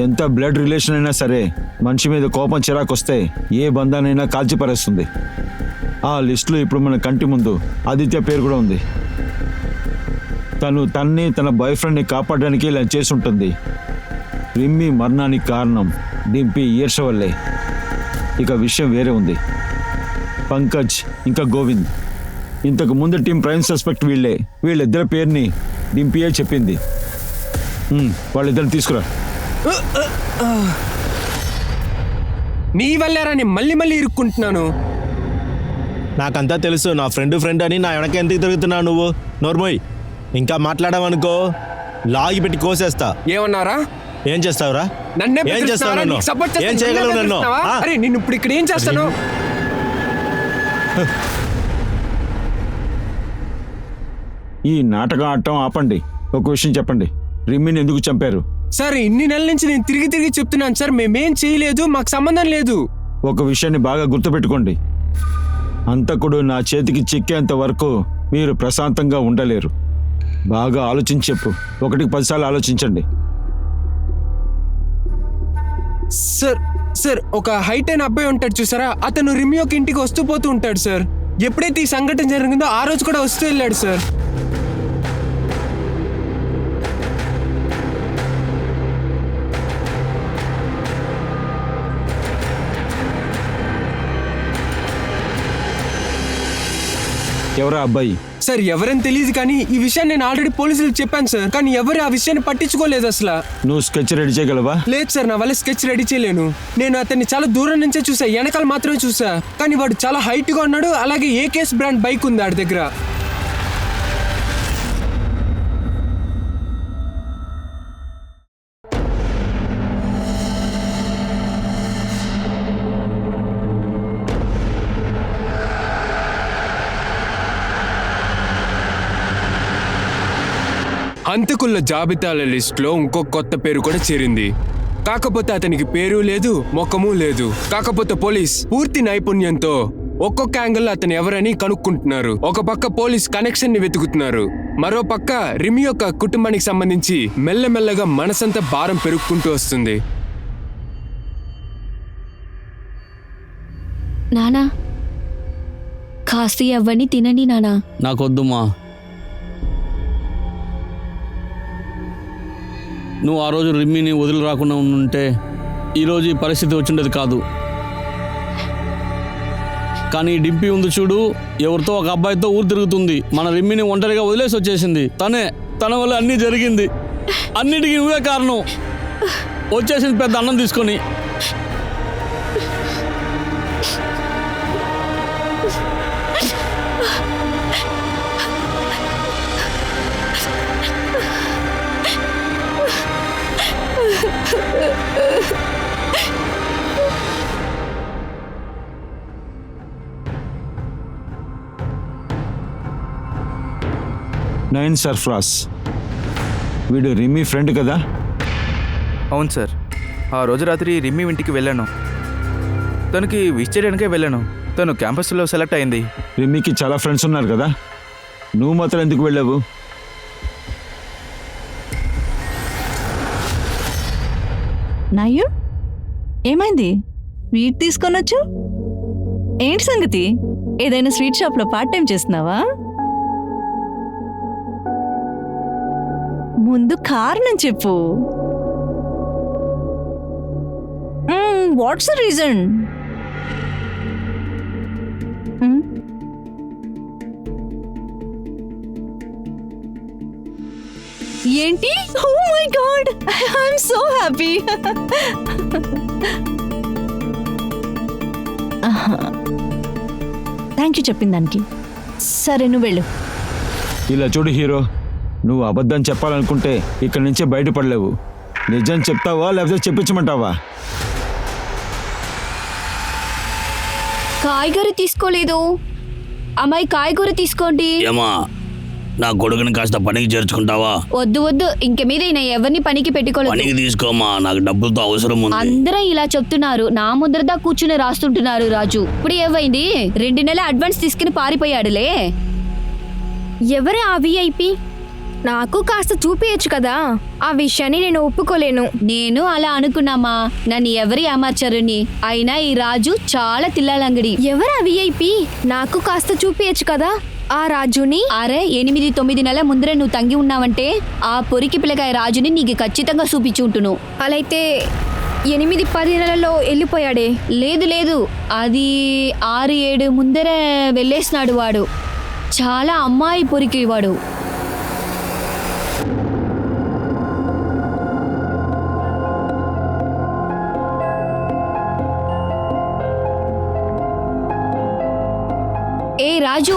ఎంత బ్లడ్ రిలేషన్ అయినా సరే మనిషి మీద కోపం చిరాకు వస్తే ఏ బంధానైనా కాల్చిపరేస్తుంది. ఆ లిస్టులో ఇప్పుడు మన కంటి ముందు ఆదిత్య పేరు కూడా ఉంది. తను తన్ని తన బాయ్ ఫ్రెండ్ని కాపాడడానికి ఇలా చేసి ఉంటుంది. రిమ్మి మరణానికి కారణం డింపి ఈర్ష వల్లే. ఇక విషయం వేరే ఉంది. పంకజ్ ఇంకా గోవింద్, ఇంతకు ముందు టీం ప్రైమ్ సస్పెక్ట్ వీళ్ళే. వీళ్ళిద్దరి పేరుని డింపియే చెప్పింది. వాళ్ళిద్దరిని తీసుకురా. నీ వల్లేరా నేను మళ్ళీ మళ్ళీ ఇరుక్కుంటున్నాను. నాకంతా తెలుసు, నా ఫ్రెండ్ అని నా వెనక ఎందుకు తిరుగుతున్నావు నువ్వు? నోర్మోయ్, ఇంకా మాట్లాడావనుకో లాగి పెట్టి కోసేస్తా. ఏమన్నారా? ఏం చేస్తావురా? నన్నే ఏం చేస్తావు నన్ను? ఏం చేయగలవు నన్ను? అరే నేను ఇప్పుడు ఇక్కడ ఏం చేస్తాను? ఈ నాటకం ఆడటం ఆపండి. ఒక విషయం చెప్పండి, రిమ్మిని ఎందుకు చంపారు? సార్ ఇన్ని నెలల నుంచి నేను తిరిగి చెప్తున్నాను సార్, మేమేం చేయలేదు, మాకు సంబంధం లేదు. ఒక విషయాన్ని బాగా గుర్తుపెట్టుకోండి, హంతకుడు నా చేతికి చిక్కేంత వరకు మీరు ప్రశాంతంగా ఉండలేరు. బాగా ఆలోచించి చెప్పు. 1కి 10 సార్లు ఆలోచించండి. సార్ ఒక హైట్ అయిన అబ్బాయి ఉంటాడు చూసారా, అతను రిమి యొక్క ఇంటికి వస్తూ పోతూ ఉంటాడు సార్. ఎప్పుడైతే ఈ సంఘటన జరిగిందో ఆ రోజు కూడా వస్తూ వెళ్ళాడు సార్. ఎవరా అబ్బాయి? సార్ ఎవరని తెలియదు, కానీ ఈ విషయాన్ని నేను ఆల్రెడీ పోలీసులకు చెప్పాను సార్, కానీ ఎవరు ఆ విషయాన్ని పట్టించుకోలేదు అసలు. నువ్వు స్కెచ్ రెడీ చేయగలవా? లేదు సార్, నా వల్ల స్కెచ్ రెడీ చేయలేను. నేను అతన్ని చాలా దూరం నుంచే చూసా, వెనకాల మాత్రమే చూసా. కానీ వాడు చాలా హైట్ గా ఉన్నాడు, అలాగే ఏకేఎస్ బ్రాండ్ బైక్ ఉంది వాడి దగ్గర. హంతకుల జాబితాల లిస్టులో ఇంకో కొత్త పేరు కూడా చేరింది. కాకపోతే అతనికి పేరు లేదు, ముఖము లేదు. కాకపోతే పోలీస్ పూర్తి నైపుణ్యంతో ఒక్కొక్క యాంగిల్ అతను ఎవరని కనుక్కుంటున్నారు. ఒక పక్క పోలీస్ కనెక్షన్ ని వెతుకుతున్నారు, మరో పక్క రిమి యొక్క కుటుంబానికి సంబంధించి మెల్లమెల్లగా మనసంతా భారం పెరుగుకుంటూ వస్తుంది. నానా కాస్త అవన్నీ తినండి నానా. నాకొద్దుమా. నువ్వు ఆ రోజు రిమ్మిని వదిలి రాకుండా ఉంటే ఈరోజు ఈ పరిస్థితి వచ్చిండేది కాదు. కానీ డింపి ఉంది చూడు, ఎవరితో ఒక అబ్బాయితో ఊరు తిరుగుతుంది. మన రిమ్మిని ఒంటరిగా వదిలేసి వచ్చేసింది. తన వల్ల అన్నీ జరిగింది. అన్నిటికీ నువ్వే కారణం. వచ్చేసింది పెద్ద అన్నం తీసుకొని. నయన్ సర్ఫరాజ్, వీడు రిమ్మీ ఫ్రెండ్ కదా? అవును సార్, ఆ రోజు రాత్రి రిమ్మి ఇంటికి వెళ్ళాను. తనకి విష్ చేయడానికే వెళ్ళాను. తను క్యాంపస్లో సెలెక్ట్ అయింది. రిమ్మీకి చాలా ఫ్రెండ్స్ ఉన్నారు కదా, నువ్వు మాత్రం ఎందుకు వెళ్ళావు? నాయు ఏమైంది? స్వీట్ తీసుకొనొచ్చు. ఏంటి సంగతి? ఏదైనా స్వీట్ షాప్లో పార్ట్ టైం చేస్తున్నావా? ముందు కారణం చెప్పు. What's the reason? ఏంటి? Oh my god, I'm so happy. Thank you చెప్పిన దానికి. సరే నువ్వు వెళ్ళు. ఇలా చూడు హీరో, నువ్వు అబద్ధం చెప్పాలనుకుంటే ఇక్కడి నుంచే బయటపడలేవు. నిజం చెప్తావా లేకపోతే చెప్పించమంటావా? కాయగూర తీసుకోలేదు. అమ్మాయి కాయగూర తీసుకోండి. ఏమా, నా కొడుకుని కాస్త పనికి చేర్చుకుంటావా? వద్దు, ఇంక మీద ఎవరిని పనికి పెట్టుకోలేదు. తీసుకోమా, నాకు డబ్బులతో అవసరం ఉంది. అందరూ ఇలా చెప్తున్నారు. నా ముద్రదా కూర్చుని రాస్తుంటున్నారు. రాజు ఇప్పుడు ఏమైంది? 2 నెలల అడ్వాన్స్ తీసుకుని పారిపోయాడులే. ఎవరు ఆ విఐపి? నాకు కాస్త చూపించచ్చు కదా. ఆ విషయాన్ని నేను ఒప్పుకోలేను. నేను అలా అనుకున్నామా, నన్ను ఎవరి అమర్చరుని. అయినా ఈ రాజు చాలా తిల్లాలంగడి. ఎవరు ఆ విఐపి? నాకు కాస్త చూపించచ్చు కదా ఆ రాజుని. అరే 8-9 నెలల ముందరే నువ్వు తంగి ఉన్నావంటే ఆ పొరికి పిల్లకాయ రాజుని నీకు ఖచ్చితంగా చూపించుంటును. అలాయితే 8-10 నెలల్లో వెళ్ళిపోయాడే? లేదు, అది 6-7 ముందరే వెళ్ళేసినాడు. వాడు చాలా అమ్మాయి పొరికి వాడు. ఏ రాజు,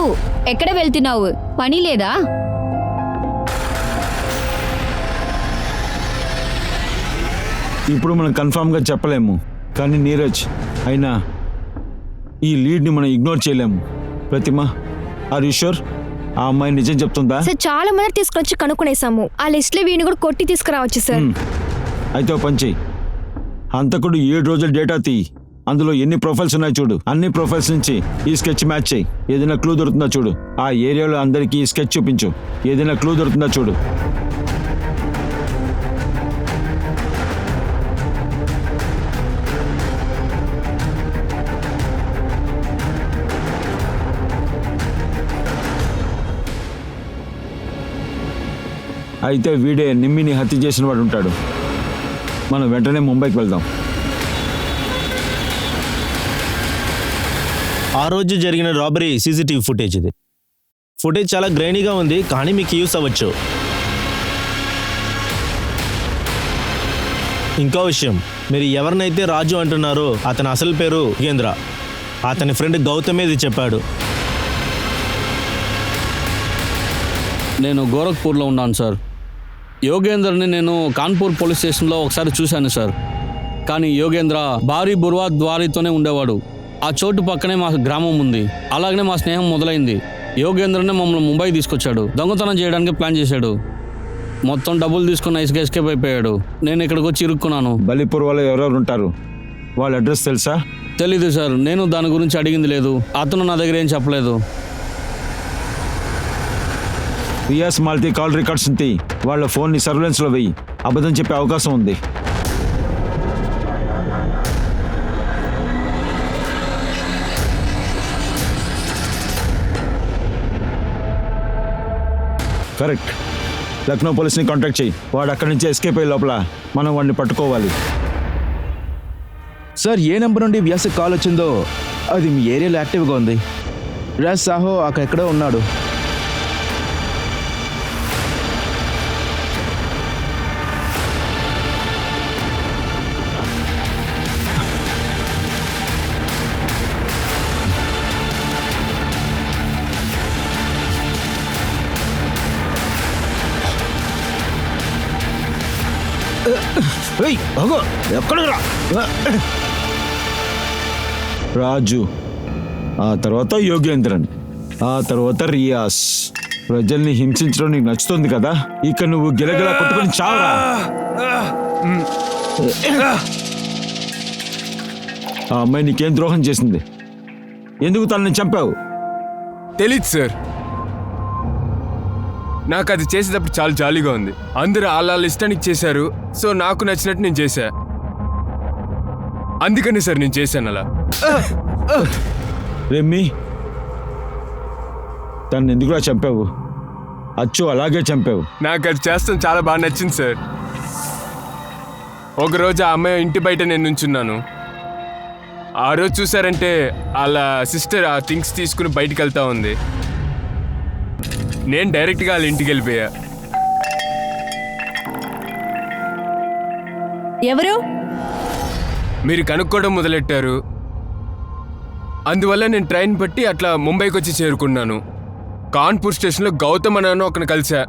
ఎక్కడ వెళ్తున్నావు? పని లేదా? ఇప్పుడు మనం కన్ఫామ్గా చెప్పలేము, కానీ నీరజ్, అయినా ఈ లీడ్ని మనం ఇగ్నోర్ చేయలేము. ప్రతిమ, ఆర్ యు షూర్ ఆ అమ్మాయి నిజం చెప్తుందా? సార్ చాలా మంది తీసుకొచ్చి కనుక్కునేసాము. ఆ లిస్ట్లో వీడిని కూడా కొట్టి తీసుకురావచ్చు సార్. అయితే ఓ పని చెయ్యి, హంతకుడు 7 రోజుల డేటా తీయి. అందులో ఎన్ని ప్రొఫైల్స్ ఉన్నాయి చూడు. అన్ని ప్రొఫైల్స్ నుంచి ఈ స్కెచ్ మ్యాచ్ చేయి. ఏదైనా క్లూ దొరుకుతుందా చూడు. ఆ ఏరియాలో అందరికీ ఈ స్కెచ్ చూపించు. ఏదైనా క్లూ దొరుకుతుందా చూడు. అయితే వీడే నిమ్మిని హత్య చేసిన వాడు ఉంటాడు. మనం వెంటనే ముంబైకి వెళ్దాం. ఆ రోజు జరిగిన రాబరీ సీసీటీవీ ఫుటేజ్ ఇది. ఫుటేజ్ చాలా గ్రైనీగా ఉంది, కానీ మీకు యూస్ అవ్వచ్చు. ఇంకో విషయం, మీరు ఎవరినైతే రాజు అంటున్నారో అతని అసలు పేరు యోగేంద్ర. అతని ఫ్రెండ్ గౌతమే ఇది చెప్పాడు. నేను గోరఖ్పూర్లో ఉన్నాను సార్. యోగేంద్రని నేను కాన్పూర్ పోలీస్ స్టేషన్లో ఒకసారి చూశాను సార్. కానీ యోగేంద్ర భారీ బుర్వా ద్వారితోనే ఉండేవాడు. ఆ చోటు పక్కనే మా గ్రామం ఉంది. అలాగనే మా స్నేహం మొదలైంది. యోగేంద్రనే మమ్మల్ని ముంబై తీసుకొచ్చాడు. దొంగతనం చేయడానికి ప్లాన్ చేశాడు. మొత్తం డబ్బులు తీసుకుని నైస్గా ఎస్కేప్ అయిపోయాడు. నేను ఇక్కడికి వచ్చి ఇరుక్కున్నాను. బలిపూర్ వాళ్ళు ఎవరెవరు ఉంటారు? వాళ్ళ అడ్రస్ తెలుసా? తెలీదు సార్, నేను దాని గురించి అడిగింది లేదు. అతను నా దగ్గర ఏం చెప్పలేదు. రియాస్ మాల్తీ కాల్ రికార్డ్స్ తీ. వాళ్ళ ఫోన్ని సర్వేలెన్స్లో వెయ్యి. అబద్ధం చెప్పే అవకాశం ఉంది. కరెక్ట్. లక్నో పోలీస్ని కాంటాక్ట్ చేయి. వాడు అక్కడి నుంచి ఎస్కేప్ అయ్యే లోపల మనం వాడిని పట్టుకోవాలి. సార్ ఏ నెంబర్ నుండి వ్యాసకి కాల్ వచ్చిందో అది మీ ఏరియాలో యాక్టివ్గా ఉంది. రాజ్ సాహో అక్కడెక్కడో ఉన్నాడు. రాజు, ఆ తర్వాత యోగేంద్రన్, ఆ తర్వాత రియాస్. ప్రజల్ని హింసించడం నీకు నచ్చుతుంది కదా, ఇక నువ్వు గిలగిలా కొట్టుకొని చావరా. ఆ అమ్మాయి నీకేం ద్రోహం చేసింది? ఎందుకు తనని చంపావు? తెలీదు సార్. నాకు అది చేసేటప్పుడు చాలా జాలీగా ఉంది. అందరూ వాళ్ళ ఇష్టానికి చేశారు, సో నాకు నచ్చినట్టు నేను చేశా. అందుకని సార్ నేను చేశాను అలా. రెమ్మి, తను ఎందుకులా చంపావు? అచ్చు అలాగే చంపావు. నాకు అది చేస్తాం చాలా బాగా నచ్చింది సార్. ఒకరోజు ఆ అమ్మాయి ఇంటి బయట నేను నుంచున్నాను. ఆ రోజు చూసారంటే వాళ్ళ సిస్టర్ ఆ థింగ్స్ తీసుకుని బయటికి వెళ్తా ఉంది. నేను డైరెక్ట్గా వాళ్ళ ఇంటికి వెళ్ళిపోయా. ఎవరు? మీరు కనుక్కోవడం మొదలెట్టారు. అందువల్ల నేను ట్రైన్ పట్టి అట్లా ముంబైకి వచ్చి చేరుకున్నాను. కాన్పూర్ స్టేషన్లో గౌతమ్ అన్న ఒకరిని కలిసా.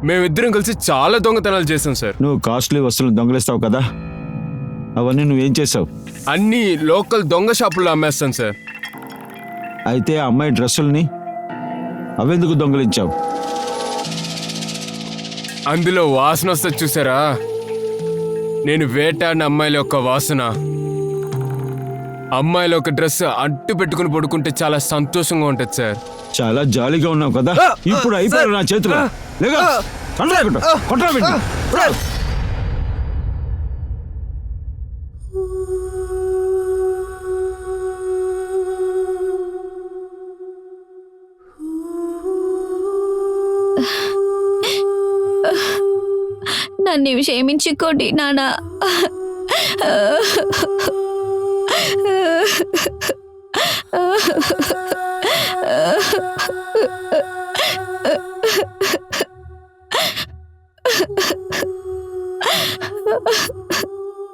మేమిద్దరం కలిసి చాలా దొంగతనాలు చేసాం సార్. నువ్వు కాస్ట్లీ వస్తువులు దొంగలిస్తావు కదా, అవన్నీ నువ్వేం చేసావు? అన్నీ లోకల్ దొంగ షాపుల్లో అమ్మేస్తాను సార్. అయితే ఆ అమ్మాయి డ్రెస్సుల్ని అవెందుకు దొంగలించావు? అందులో వాసన వస్తుంది చూసారా, నేను వేటాడిన అమ్మాయిల యొక్క వాసన. అమ్మాయిల ఒక డ్రెస్ అట్టు పెట్టుకుని పడుకుంటే చాలా సంతోషంగా ఉంటుంది సార్. చాలా జాలీగా ఉన్నావు కదా, ఇప్పుడు అయిపోయారు నా చేతిలో. లేగా, కంట్రా పెట్టు, కంట్రా పెట్టు. నన్ను క్షమించుకోండి నానా.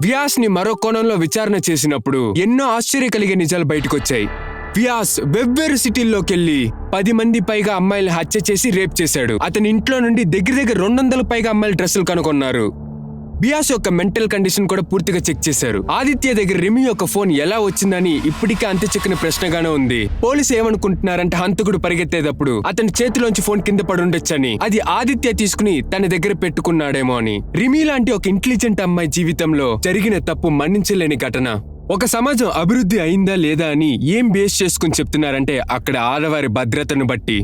వ్యాస్ని మరో కోణంలో విచారణ చేసినప్పుడు ఎన్నో ఆశ్చర్య కలిగే నిజాలు బయటకొచ్చాయి. వ్యాస్ వెవ్వేరు సిటీల్లోకెళ్లి 10 మంది పైగా అమ్మాయిలు హత్య చేసి రేప్ చేశాడు. అతని ఇంట్లో నుండి దగ్గర 200 పైగా అమ్మాయిల డ్రెస్సులు కనుగొన్నారు. వ్యాస్ యొక్క మెంటల్ కండిషన్ కూడా పూర్తిగా చెక్ చేశారు. ఆదిత్య దగ్గర రిమి యొక్క ఫోన్ ఎలా వచ్చిందని ఇప్పటికే అంత చిక్కిన ప్రశ్నగానే ఉంది. పోలీసు ఏమనుకుంటున్నారంటే హంతకుడు పరిగెత్తేటప్పుడు అతని చేతిలోంచి ఫోన్ కింద పడుండొచ్చని, అది ఆదిత్య తీసుకుని తన దగ్గర పెట్టుకున్నాడేమో అని. రిమి లాంటి ఒక ఇంటెలిజెంట్ అమ్మాయి జీవితంలో జరిగిన తప్పు మన్నించలేని ఘటన. ఒక సమాజం అభివృద్ధి అయిందా లేదా అని ఏం బేస్ చేసుకుని చెప్తున్నారంటే అక్కడ ఆడవారి భద్రతను బట్టి.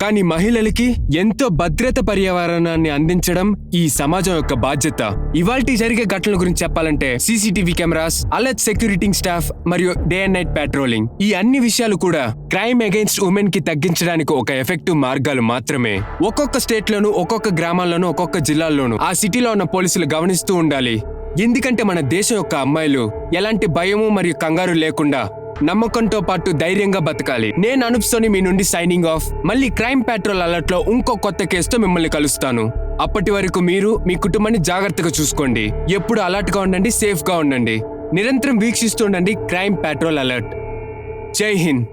కానీ మహిళలకి ఎంతో భద్రత పర్యావరణాన్ని అందించడం ఈ సమాజం యొక్క బాధ్యత. ఇవాల్టి జరిగే ఘటనల గురించి చెప్పాలంటే CCTV cameras, alert security staff మరియు డే అండ్ నైట్ పెట్రోలింగ్, ఈ అన్ని విషయాలు కూడా క్రైమ్ అగైన్స్ట్ ఉమెన్ కి తగ్గించడానికి ఒక ఎఫెక్టివ్ మార్గాలు మాత్రమే. ఒక్కొక్క స్టేట్ లోను, ఒక్కొక్క గ్రామాల్లోనూ, ఒక్కొక్క జిల్లాల్లోనూ ఆ సిటీలో ఉన్న పోలీసులు గమనిస్తూ ఉండాలి. ఎందుకంటే మన దేశం యొక్క అమ్మాయిలు ఎలాంటి భయము మరియు కంగారు లేకుండా నమ్మకంతో పాటు ధైర్యంగా బతకాలి. నేను అనూప్ సోని మీ నుండి సైనింగ్ ఆఫ్. మళ్ళీ క్రైమ్ పెట్రోల్ అలర్ట్ లో ఇంకో కొత్త కేసుతో మిమ్మల్ని కలుస్తాను. అప్పటి వరకు మీరు మీ కుటుంబాన్ని జాగ్రత్తగా చూసుకోండి. ఎప్పుడు అలర్ట్ గా ఉండండి, సేఫ్ గా ఉండండి. నిరంతరం వీక్షిస్తూ ఉండండి క్రైమ్ పెట్రోల్ అలర్ట్. జై హింద్.